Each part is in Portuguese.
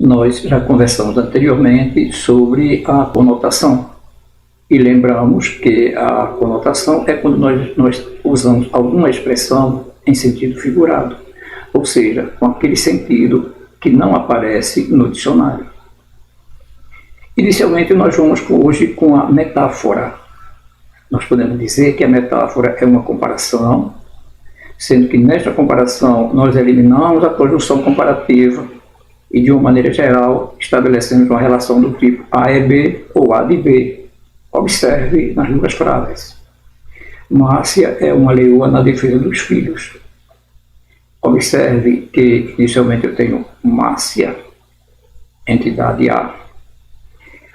Nós já conversamos anteriormente sobre a conotação e lembramos que a conotação é quando nós usamos alguma expressão em sentido figurado, ou seja, com aquele sentido que não aparece no dicionário. Inicialmente, nós vamos hoje com a metáfora. Nós podemos dizer que a metáfora é uma comparação, sendo que nesta comparação nós eliminamos a conjunção comparativa e, de uma maneira geral, estabelecemos uma relação do tipo A é B ou A de B. Observe nas duas frases. Márcia é uma leoa na defesa dos filhos. Observe que inicialmente eu tenho Márcia, entidade A,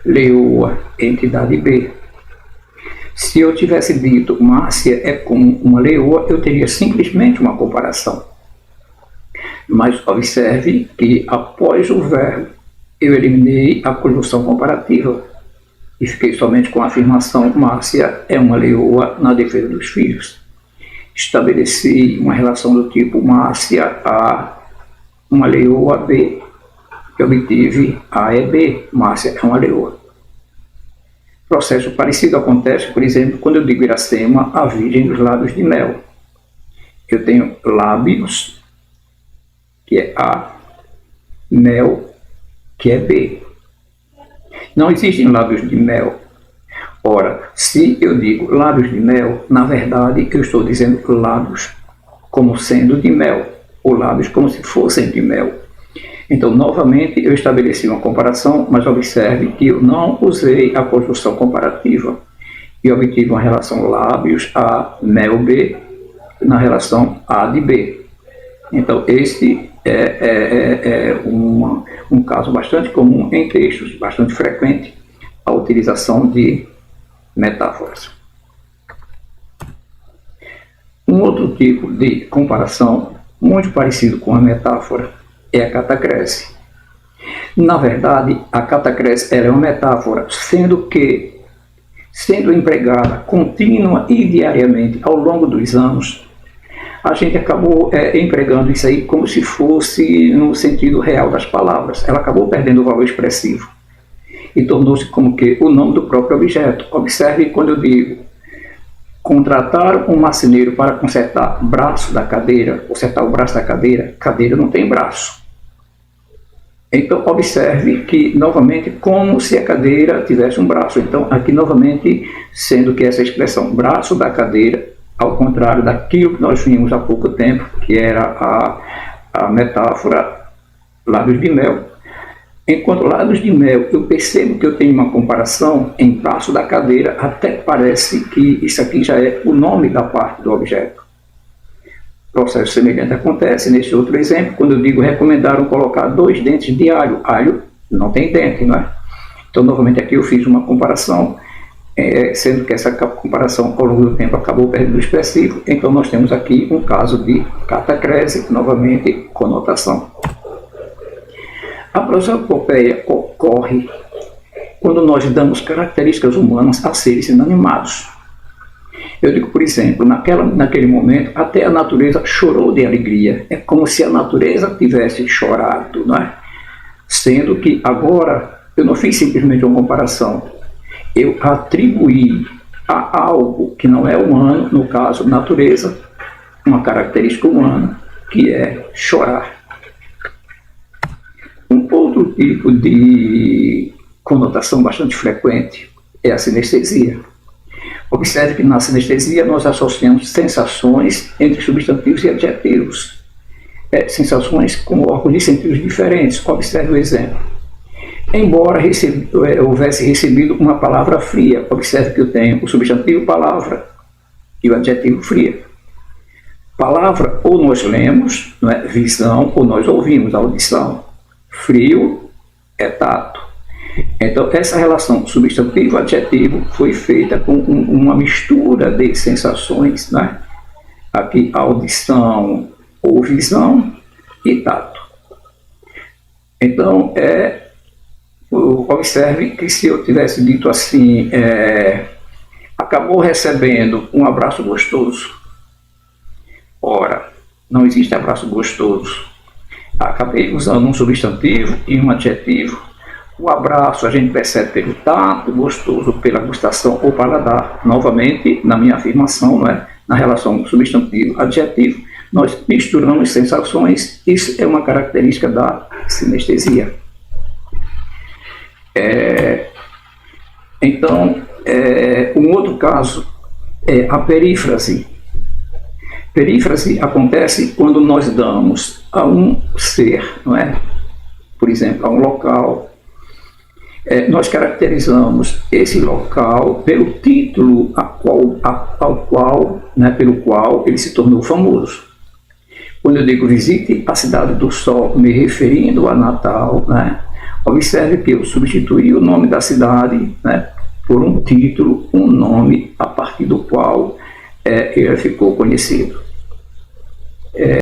leoa, entidade B. Se eu tivesse dito Márcia é como uma leoa, eu teria simplesmente uma comparação. Mas observe que após o verbo eu eliminei a conjunção comparativa e fiquei somente com a afirmação Márcia é uma leoa na defesa dos filhos. Estabeleci uma relação do tipo Márcia A, uma leoa B, que obtive A é B, Márcia é uma leoa. Processo parecido acontece, por exemplo, quando eu digo Iracema, a virgem dos lábios de mel. Eu tenho lábios, que é A, mel, que é B. Não existem lábios de mel. Ora, se eu digo lábios de mel, na verdade eu estou dizendo lábios como sendo de mel, ou lábios como se fossem de mel. Então, novamente, eu estabeleci uma comparação, mas observe que eu não usei a conjunção comparativa e obtive uma relação lábios A, mel B, na relação A de B. Então, este é um caso bastante comum em textos, bastante frequente, a utilização de metáforas. Um outro tipo de comparação, muito parecido com a metáfora, é a catacrese. Na verdade, a catacrese é uma metáfora, sendo empregada contínua e diariamente ao longo dos anos, a gente acabou empregando isso aí como se fosse no sentido real das palavras. Ela acabou perdendo o valor expressivo e tornou-se como que o nome do próprio objeto. Observe quando eu digo contratar um marceneiro para consertar o braço da cadeira, consertar o braço da cadeira, cadeira não tem braço. Então, observe que, novamente, como se a cadeira tivesse um braço. Então, aqui, novamente, sendo que essa expressão braço da cadeira, ao contrário daquilo que nós vimos há pouco tempo, que era a metáfora lábios de mel. Enquanto lábios de mel, eu percebo que eu tenho uma comparação em braço da cadeira, até parece que isso aqui já é o nome da parte do objeto. Processo semelhante acontece nesse outro exemplo, quando eu digo recomendaram colocar 2 dentes de alho. Alho não tem dente, não é? Então, novamente, aqui eu fiz uma comparação, sendo que essa comparação ao longo do tempo acabou perdendo o expressivo. Então, nós temos aqui um caso de catacrese, novamente, conotação. A prosopopeia ocorre quando nós damos características humanas a seres inanimados. Eu digo, por exemplo, naquele momento, até a natureza chorou de alegria. É como se a natureza tivesse chorado, não é? Sendo que agora eu não fiz simplesmente uma comparação. Eu atribuí a algo que não é humano, no caso, natureza, uma característica humana, que é chorar. Um outro tipo de conotação bastante frequente é a sinestesia. Observe que na sinestesia nós associamos sensações entre substantivos e adjetivos. Sensações com órgãos de sentidos diferentes. Observe o exemplo. Embora houvesse recebido uma palavra fria, observe que eu tenho o substantivo palavra e o adjetivo fria. Palavra ou nós lemos, não é? Visão, ou nós ouvimos, audição. Frio é tato. Então, essa relação substantivo-adjetivo foi feita com uma mistura de sensações, né? Aqui, audição ou visão e tato. Então, observe que se eu tivesse dito assim, acabou recebendo um abraço gostoso. Ora, não existe abraço gostoso. acabei usando um substantivo e um adjetivo. O abraço a gente percebe pelo tato, gostoso pela gustação ou paladar. Novamente, na minha afirmação, não é? Na relação substantivo-adjetivo, nós misturamos sensações. Isso é uma característica da sinestesia. Então, um outro caso é a perífrase. Perífrase acontece quando nós damos a um ser, não é? Por exemplo, a um local, nós caracterizamos esse local pelo título pelo qual ele se tornou famoso. Quando eu digo visite a cidade do sol, me referindo a Natal, né? Observe que eu substituí o nome da cidade, né, por um título, um nome a partir do qual ele ficou conhecido.